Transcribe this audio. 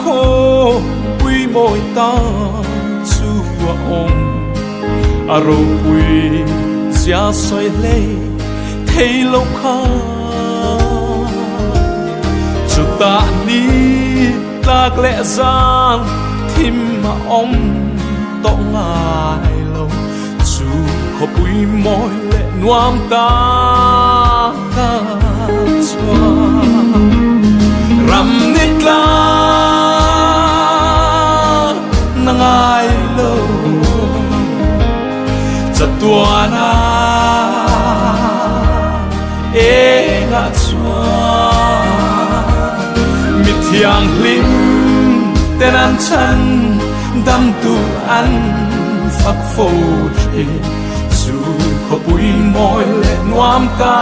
khô quy môi ta chua ông râu quy giá xoay lê thấy lâu khá cho ta đi ta lẽ giang thêm mà ông tỏ ngài lâu chú khó quy môi lệ noam ta ta choa ram nít la nang ai lâu chặt tua na e ngã choa mit thiang lim tên ăn chân đâm tu ăn phật phù chú khó bùi môi lệ noam ta